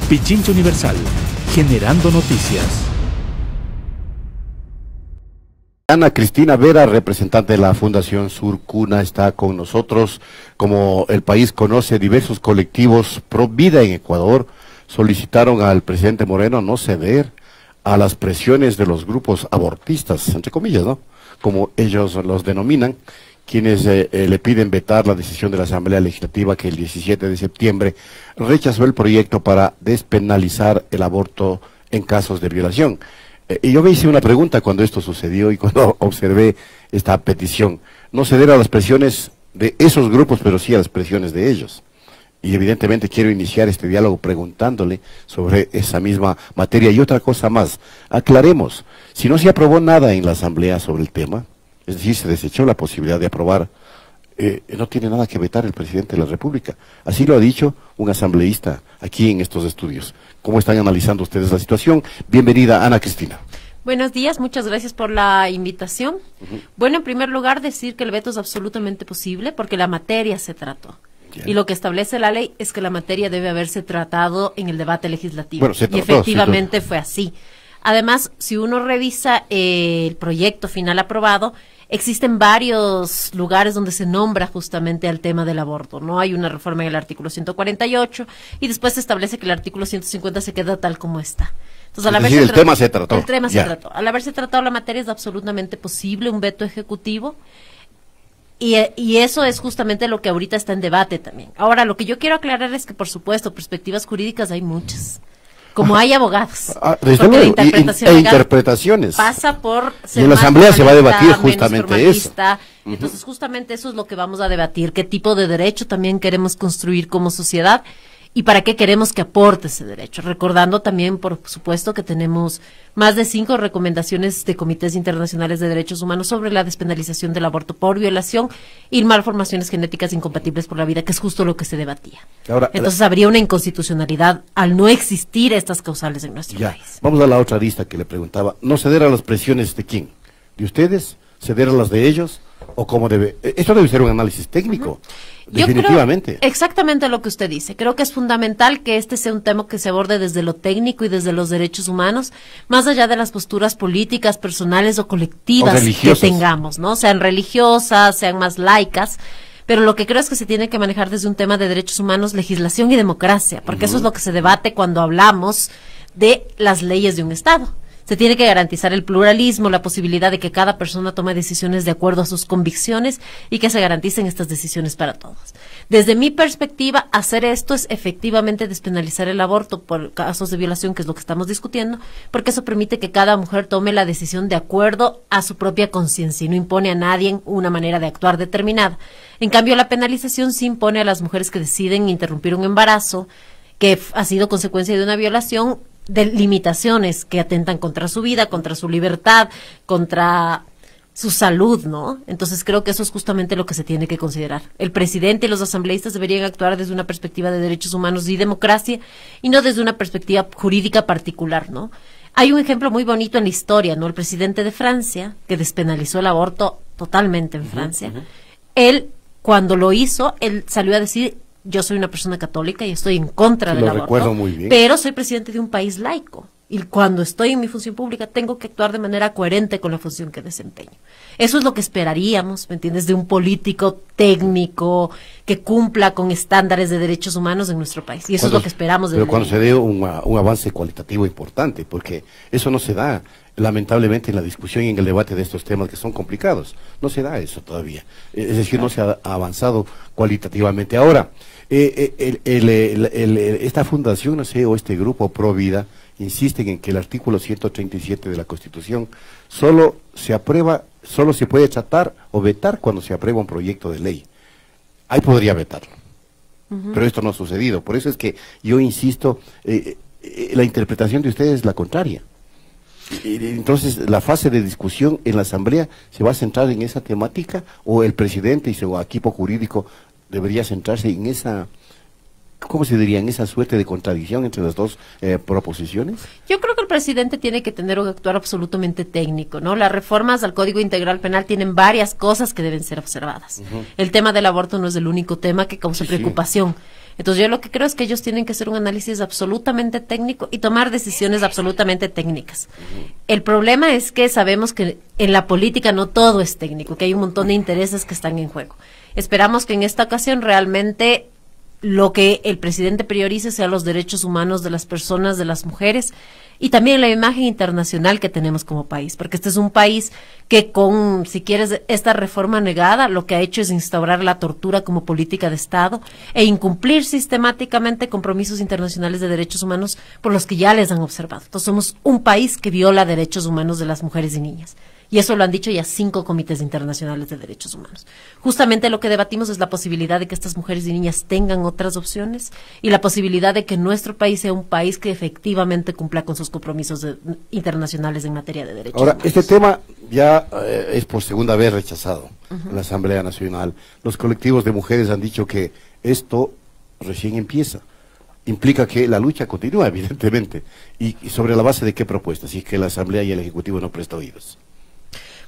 Pichincha Universal, generando noticias. Ana Cristina Vera, representante de la Fundación Sur Cuna, está con nosotros. Como el país conoce, diversos colectivos pro vida en Ecuador solicitaron al presidente Moreno no ceder a las presiones de los grupos abortistas, entre comillas, ¿no?, como ellos los denominan, quienes le piden vetar la decisión de la Asamblea Legislativa que el 17 de septiembre rechazó el proyecto para despenalizar el aborto en casos de violación. Y yo me hice una pregunta cuando esto sucedió y cuando observé esta petición: no ceder a las presiones de esos grupos, pero sí a las presiones de ellos. Y evidentemente quiero iniciar este diálogo preguntándole sobre esa misma materia. Y otra cosa más, aclaremos, si no se aprobó nada en la Asamblea sobre el tema, es decir, se desechó la posibilidad de aprobar, no tiene nada que vetar el presidente de la República. Así lo ha dicho un asambleísta aquí en estos estudios. ¿Cómo están analizando ustedes la situación? Bienvenida, Ana Cristina. Buenos días, muchas gracias por la invitación. Bueno, en primer lugar, decir que el veto es absolutamente posible porque la materia se trató. Y lo que establece la ley es que la materia debe haberse tratado en el debate legislativo. Bueno, se trató, y efectivamente fue así. Además, si uno revisa el proyecto final aprobado, existen varios lugares donde se nombra justamente al tema del aborto, ¿no? Hay una reforma en el artículo 148 y después se establece que el artículo 150 se queda tal como está. Entonces, al haberse el tema se trató. El tema se trató. Al haberse tratado la materia es absolutamente posible un veto ejecutivo. Y eso es justamente lo que ahorita está en debate también. Ahora, lo que yo quiero aclarar es que, por supuesto, perspectivas jurídicas hay muchas. Como hay abogados. Desde luego, interpretaciones. Pasa por... Y en la Asamblea se va a debatir justamente eso. Entonces, justamente eso es lo que vamos a debatir. ¿Qué tipo de derecho también queremos construir como sociedad? ¿Y para qué queremos que aporte ese derecho? Recordando también, por supuesto, que tenemos más de 5 recomendaciones de comités internacionales de derechos humanos sobre la despenalización del aborto por violación y malformaciones genéticas incompatibles por la vida, que es justo lo que se debatía. Ahora, entonces habría una inconstitucionalidad al no existir estas causales en nuestro país. Vamos a la otra lista que le preguntaba. ¿No ceder a las presiones de quién? ¿De ustedes? ¿Ceder a las de ellos? ¿O cómo debe? Esto debe ser un análisis técnico. Definitivamente. Yo creo exactamente lo que usted dice. Creo que es fundamental que este sea un tema que se aborde desde lo técnico y desde los derechos humanos, más allá de las posturas políticas, personales o colectivas que tengamos, ¿no? Sean religiosas, sean más laicas. Pero lo que creo es que se tiene que manejar desde un tema de derechos humanos, legislación y democracia, porque eso es lo que se debate cuando hablamos de las leyes de un Estado. Se tiene que garantizar el pluralismo, la posibilidad de que cada persona tome decisiones de acuerdo a sus convicciones y que se garanticen estas decisiones para todos. Desde mi perspectiva, hacer esto es efectivamente despenalizar el aborto por casos de violación, que es lo que estamos discutiendo, porque eso permite que cada mujer tome la decisión de acuerdo a su propia conciencia y no impone a nadie una manera de actuar determinada. En cambio, la penalización sí impone a las mujeres que deciden interrumpir un embarazo que ha sido consecuencia de una violación, de limitaciones que atentan contra su vida, contra su libertad, contra su salud, ¿no? Entonces creo que eso es justamente lo que se tiene que considerar. El presidente y los asambleístas deberían actuar desde una perspectiva de derechos humanos y democracia y no desde una perspectiva jurídica particular, ¿no? Hay un ejemplo muy bonito en la historia, ¿no? El presidente de Francia, que despenalizó el aborto totalmente en Francia, él, cuando lo hizo, él salió a decir: yo soy una persona católica y estoy en contra del aborto, muy bien, pero soy presidente de un país laico. Y cuando estoy en mi función pública tengo que actuar de manera coherente con la función que desempeño. Eso es lo que esperaríamos, ¿me entiendes?, de un político técnico que cumpla con estándares de derechos humanos en nuestro país. Y eso es lo que esperamos. Pero cuando se dé un avance cualitativo importante, porque eso no se da, lamentablemente, en la discusión y en el debate de estos temas que son complicados. No se da eso todavía. Es decir, no se ha avanzado cualitativamente. Ahora, esta fundación, no sé, o este grupo Pro Vida, insisten en que el artículo 137 de la Constitución solo se puede tratar o vetar cuando se aprueba un proyecto de ley. Ahí podría vetarlo. Pero esto no ha sucedido. Por eso es que yo insisto, la interpretación de ustedes es la contraria. Entonces, la fase de discusión en la Asamblea se va a centrar en esa temática, o el presidente y su equipo jurídico debería centrarse en esa, ¿cómo se diría?, en esa suerte de contradicción entre las dos proposiciones. Yo creo que el presidente tiene que tener un actuar absolutamente técnico, ¿no? Las reformas al Código Integral Penal tienen varias cosas que deben ser observadas. El tema del aborto no es el único tema que causa preocupación. Entonces yo lo que creo es que ellos tienen que hacer un análisis absolutamente técnico y tomar decisiones absolutamente técnicas. El problema es que sabemos que en la política no todo es técnico, que hay un montón de intereses que están en juego. Esperamos que en esta ocasión realmente lo que el presidente priorice sea los derechos humanos de las personas, de las mujeres, y también la imagen internacional que tenemos como país, porque este es un país que con, si quieres, esta reforma negada, lo que ha hecho es instaurar la tortura como política de Estado e incumplir sistemáticamente compromisos internacionales de derechos humanos por los que ya les han observado. Entonces somos un país que viola derechos humanos de las mujeres y niñas. Y eso lo han dicho ya 5 comités internacionales de derechos humanos. Justamente lo que debatimos es la posibilidad de que estas mujeres y niñas tengan otras opciones y la posibilidad de que nuestro país sea un país que efectivamente cumpla con sus compromisos internacionales en materia de derechos humanos. Ahora, este tema ya es por segunda vez rechazado en la Asamblea Nacional. Los colectivos de mujeres han dicho que esto recién empieza. Implica que la lucha continúa, evidentemente. ¿Y sobre la base de qué propuestas? Si es que la Asamblea y el Ejecutivo no prestan oídos.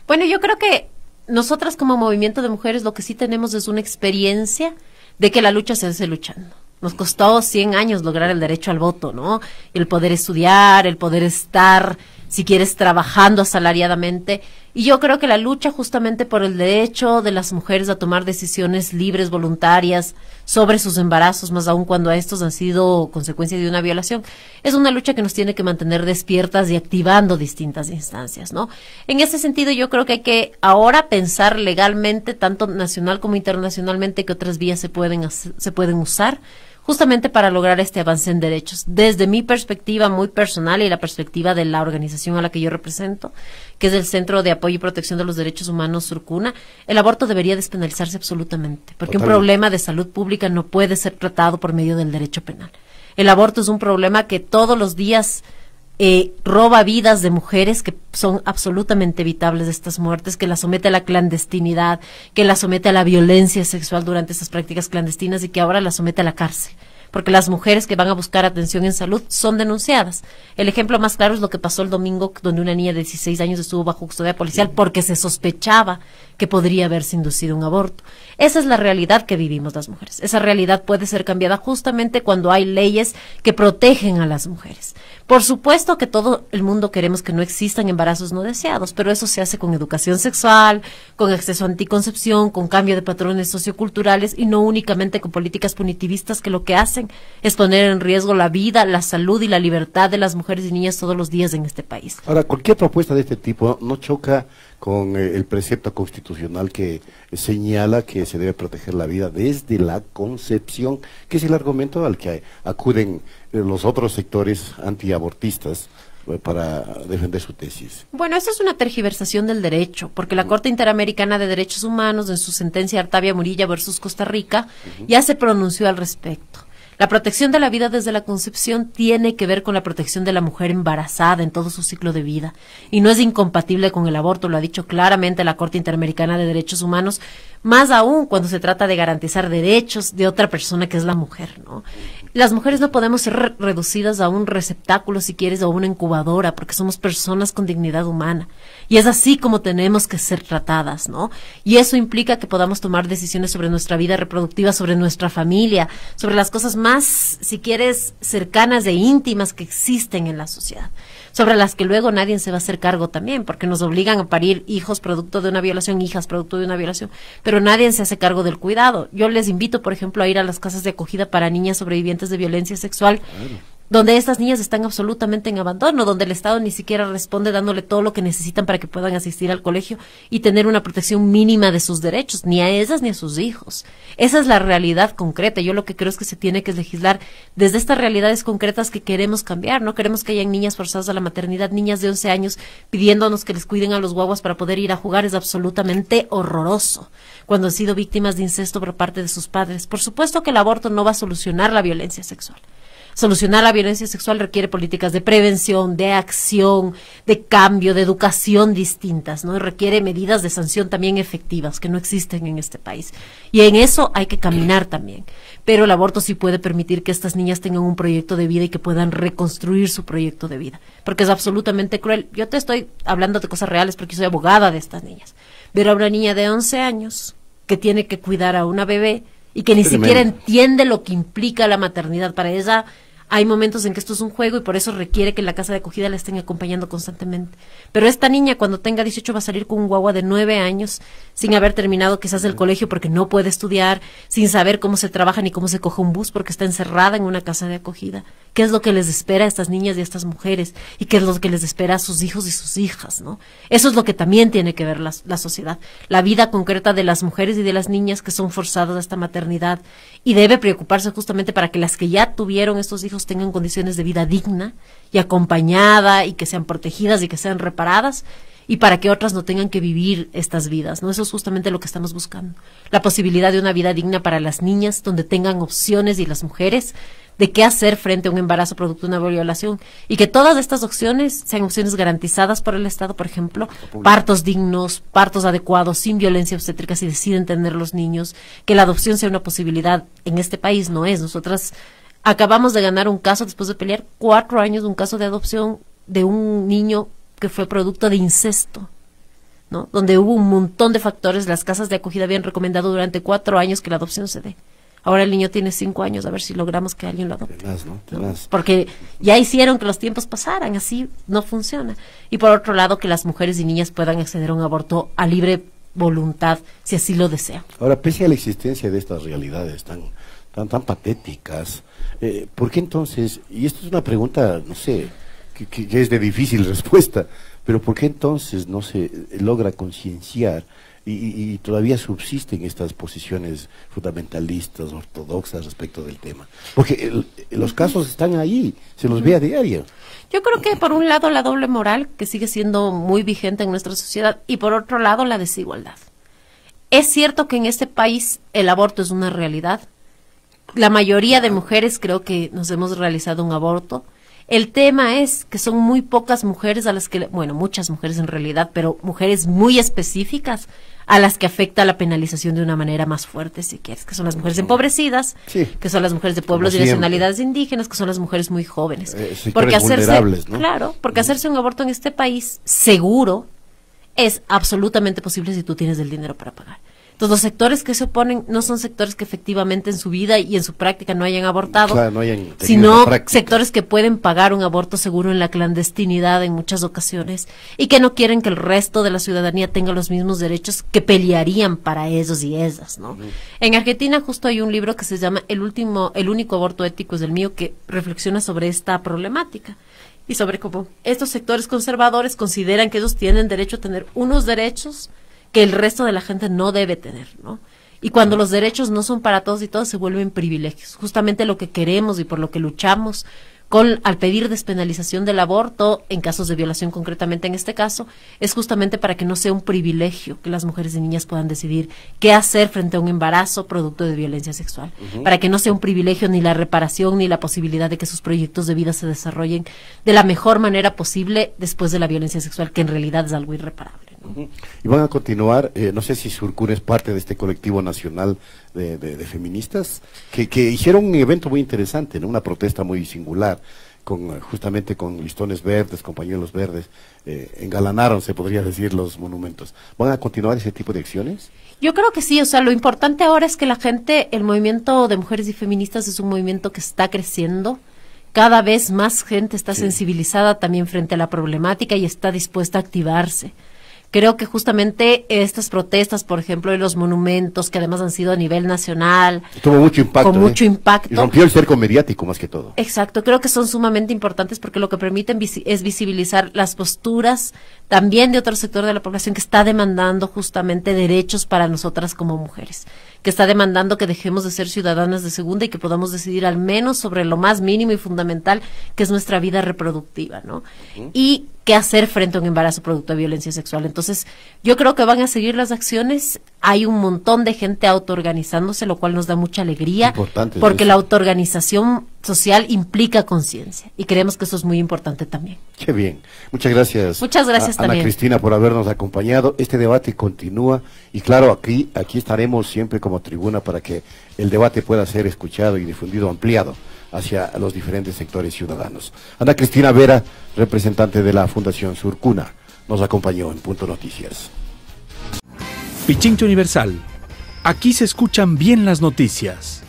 Bueno, yo creo que nosotras como movimiento de mujeres lo que sí tenemos es una experiencia de que la lucha se hace luchando. Nos costó 100 años lograr el derecho al voto, ¿no? El poder estudiar, el poder estar, si quieres, trabajando asalariadamente. Y yo creo que la lucha justamente por el derecho de las mujeres a tomar decisiones libres, voluntarias, sobre sus embarazos, más aún cuando estos han sido consecuencia de una violación, es una lucha que nos tiene que mantener despiertas y activando distintas instancias, ¿no? En ese sentido, yo creo que hay que ahora pensar legalmente, tanto nacional como internacionalmente, que otras vías se pueden usar, justamente para lograr este avance en derechos. Desde mi perspectiva muy personal y la perspectiva de la organización a la que yo represento, que es el Centro de Apoyo y Protección de los Derechos Humanos Surcuna, el aborto debería despenalizarse absolutamente, porque un problema de salud pública no puede ser tratado por medio del derecho penal. El aborto es un problema que todos los días roba vidas de mujeres que son absolutamente evitables de estas muertes, que las somete a la clandestinidad, que las somete a la violencia sexual durante estas prácticas clandestinas y que ahora las somete a la cárcel. Porque las mujeres que van a buscar atención en salud son denunciadas. El ejemplo más claro es lo que pasó el domingo, donde una niña de 16 años estuvo bajo custodia policial porque se sospechaba que podría haberse inducido un aborto. Esa es la realidad que vivimos las mujeres. Esa realidad puede ser cambiada justamente cuando hay leyes que protegen a las mujeres. Por supuesto que todo el mundo queremos que no existan embarazos no deseados, pero eso se hace con educación sexual, con acceso a anticoncepción, con cambio de patrones socioculturales y no únicamente con políticas punitivistas que lo que hacen es poner en riesgo la vida, la salud y la libertad de las mujeres y niñas todos los días en este país. Ahora, cualquier propuesta de este tipo no choca con el precepto constitucional que señala que se debe proteger la vida desde la concepción, que es el argumento al que acuden los otros sectores antiabortistas para defender su tesis. Bueno, eso es una tergiversación del derecho, porque la Corte Interamericana de Derechos Humanos, en su sentencia Artavia Murilla versus Costa Rica, ya se pronunció al respecto. La protección de la vida desde la concepción tiene que ver con la protección de la mujer embarazada en todo su ciclo de vida y no es incompatible con el aborto, lo ha dicho claramente la Corte Interamericana de Derechos Humanos, más aún cuando se trata de garantizar derechos de otra persona que es la mujer, ¿no? Las mujeres no podemos ser reducidas a un receptáculo, si quieres, o a una incubadora, porque somos personas con dignidad humana. Y es así como tenemos que ser tratadas, ¿no? Y eso implica que podamos tomar decisiones sobre nuestra vida reproductiva, sobre nuestra familia, sobre las cosas más, si quieres, cercanas e íntimas que existen en la sociedad, sobre las que luego nadie se va a hacer cargo también, porque nos obligan a parir hijos producto de una violación, hijas producto de una violación, pero nadie se hace cargo del cuidado. Yo les invito, por ejemplo, a ir a las casas de acogida para niñas sobrevivientes de violencia sexual, donde estas niñas están absolutamente en abandono, donde el Estado ni siquiera responde dándole todo lo que necesitan para que puedan asistir al colegio y tener una protección mínima de sus derechos, ni a ellas ni a sus hijos. Esa es la realidad concreta. Yo lo que creo es que se tiene que legislar desde estas realidades concretas que queremos cambiar. No queremos que hayan niñas forzadas a la maternidad, niñas de 11 años pidiéndonos que les cuiden a los guaguas para poder ir a jugar. Es absolutamente horroroso cuando han sido víctimas de incesto por parte de sus padres. Por supuesto que el aborto no va a solucionar la violencia sexual. Solucionar la violencia sexual requiere políticas de prevención, de acción, de cambio, de educación distintas, ¿no? Y requiere medidas de sanción también efectivas que no existen en este país. Y en eso hay que caminar también. Pero el aborto sí puede permitir que estas niñas tengan un proyecto de vida y que puedan reconstruir su proyecto de vida. Porque es absolutamente cruel. Yo te estoy hablando de cosas reales porque soy abogada de estas niñas. Ver a una niña de 11 años que tiene que cuidar a una bebé y que ni siquiera entiende lo que implica la maternidad. Para ella hay momentos en que esto es un juego y por eso requiere que en la casa de acogida la estén acompañando constantemente. Pero esta niña cuando tenga 18 va a salir con un guagua de 9 años sin haber terminado quizás el colegio porque no puede estudiar, sin saber cómo se trabaja ni cómo se coge un bus porque está encerrada en una casa de acogida. ¿Qué es lo que les espera a estas niñas y a estas mujeres? ¿Y qué es lo que les espera a sus hijos y sus hijas, ¿no? Eso es lo que también tiene que ver la sociedad. La vida concreta de las mujeres y de las niñas que son forzadas a esta maternidad y debe preocuparse justamente para que las que ya tuvieron estos hijos tengan condiciones de vida digna y acompañada y que sean protegidas y que sean reparadas y para que otras no tengan que vivir estas vidas, ¿no? Eso es justamente lo que estamos buscando. La posibilidad de una vida digna para las niñas donde tengan opciones y las mujeres de qué hacer frente a un embarazo producto de una violación y que todas estas opciones sean opciones garantizadas por el Estado, por ejemplo, partos dignos, partos adecuados, sin violencia obstétrica si deciden tener los niños, que la adopción sea una posibilidad. En este país no es. Nosotras acabamos de ganar un caso después de pelear 4 años, un caso de adopción de un niño que fue producto de incesto, ¿no? Donde hubo un montón de factores. Las casas de acogida habían recomendado durante 4 años que la adopción se dé. Ahora el niño tiene 5 años, a ver si logramos que alguien lo adopte. Tenaz, ¿no? Tenaz. Porque ya hicieron que los tiempos pasaran, así no funciona. Y por otro lado, que las mujeres y niñas puedan acceder a un aborto a libre voluntad, si así lo desean. Ahora, pese a la existencia de estas realidades tan patéticas, ¿por qué entonces, y esto es una pregunta, no sé, que es de difícil respuesta, pero ¿por qué entonces no se logra concienciar y todavía subsisten estas posiciones fundamentalistas, ortodoxas respecto del tema? Porque los casos están ahí, se los ve a diario. Yo creo que por un lado la doble moral, que sigue siendo muy vigente en nuestra sociedad, y por otro lado la desigualdad. Es cierto que en este país el aborto es una realidad. La mayoría de mujeres creo que nos hemos realizado un aborto. El tema es que son muy pocas mujeres a las que, bueno, muchas mujeres en realidad, pero mujeres muy específicas a las que afecta la penalización de una manera más fuerte, si quieres, que son las mujeres empobrecidas, sí, que son las mujeres de pueblos y nacionalidades indígenas, que son las mujeres muy jóvenes. Porque ¿no? Claro, porque hacerse un aborto en este país seguro es absolutamente posible si tú tienes el dinero para pagar. Entonces, los sectores que se oponen no son sectores que efectivamente en su vida y en su práctica no hayan abortado, claro, no hayan sino sectores que pueden pagar un aborto seguro en la clandestinidad en muchas ocasiones y que no quieren que el resto de la ciudadanía tenga los mismos derechos que pelearían para ellos y ellas, ¿no? En Argentina justo hay un libro que se llama El único aborto ético es el mío, que reflexiona sobre esta problemática y sobre cómo estos sectores conservadores consideran que ellos tienen derecho a tener unos derechos que el resto de la gente no debe tener, ¿no? Y cuando los derechos no son para todos y todas, se vuelven privilegios. Justamente lo que queremos y por lo que luchamos al pedir despenalización del aborto, en casos de violación concretamente en este caso, es justamente para que no sea un privilegio que las mujeres y niñas puedan decidir qué hacer frente a un embarazo producto de violencia sexual. Para que no sea un privilegio ni la reparación ni la posibilidad de que sus proyectos de vida se desarrollen de la mejor manera posible después de la violencia sexual, que en realidad es algo irreparable. Y van a continuar, no sé si Surcuna es parte de este colectivo nacional de feministas, que hicieron un evento muy interesante, ¿no? Una protesta muy singular, justamente con listones verdes, con pañuelos verdes, engalanaron, se podría decir, los monumentos. ¿Van a continuar ese tipo de acciones? Yo creo que sí, o sea, lo importante ahora es que la gente, el movimiento de mujeres y feministas es un movimiento que está creciendo. Cada vez más gente está sensibilizada también frente a la problemática y está dispuesta a activarse. Creo que justamente estas protestas, por ejemplo, de los monumentos, que además han sido a nivel nacional, tuvo mucho impacto, con mucho impacto. Y rompió el cerco mediático más que todo. Exacto, creo que son sumamente importantes porque lo que permiten es visibilizar las posturas también de otro sector de la población que está demandando justamente derechos para nosotras como mujeres, que está demandando que dejemos de ser ciudadanas de segunda y que podamos decidir al menos sobre lo más mínimo y fundamental, que es nuestra vida reproductiva, ¿no? Y qué hacer frente a un embarazo producto de violencia sexual. Entonces, yo creo que van a seguir las acciones. Hay un montón de gente autoorganizándose, lo cual nos da mucha alegría, porque la autoorganización social implica conciencia y creemos que eso es muy importante también. Qué bien. Muchas gracias. Muchas gracias también, Ana Cristina, por habernos acompañado. Este debate continúa y claro, aquí estaremos siempre como tribuna para que el debate pueda ser escuchado y difundido, ampliado hacia los diferentes sectores ciudadanos. Ana Cristina Vera, representante de la Fundación Surcuna, nos acompañó en Punto Noticias. Pichincha Universal, Aquí se escuchan bien las noticias.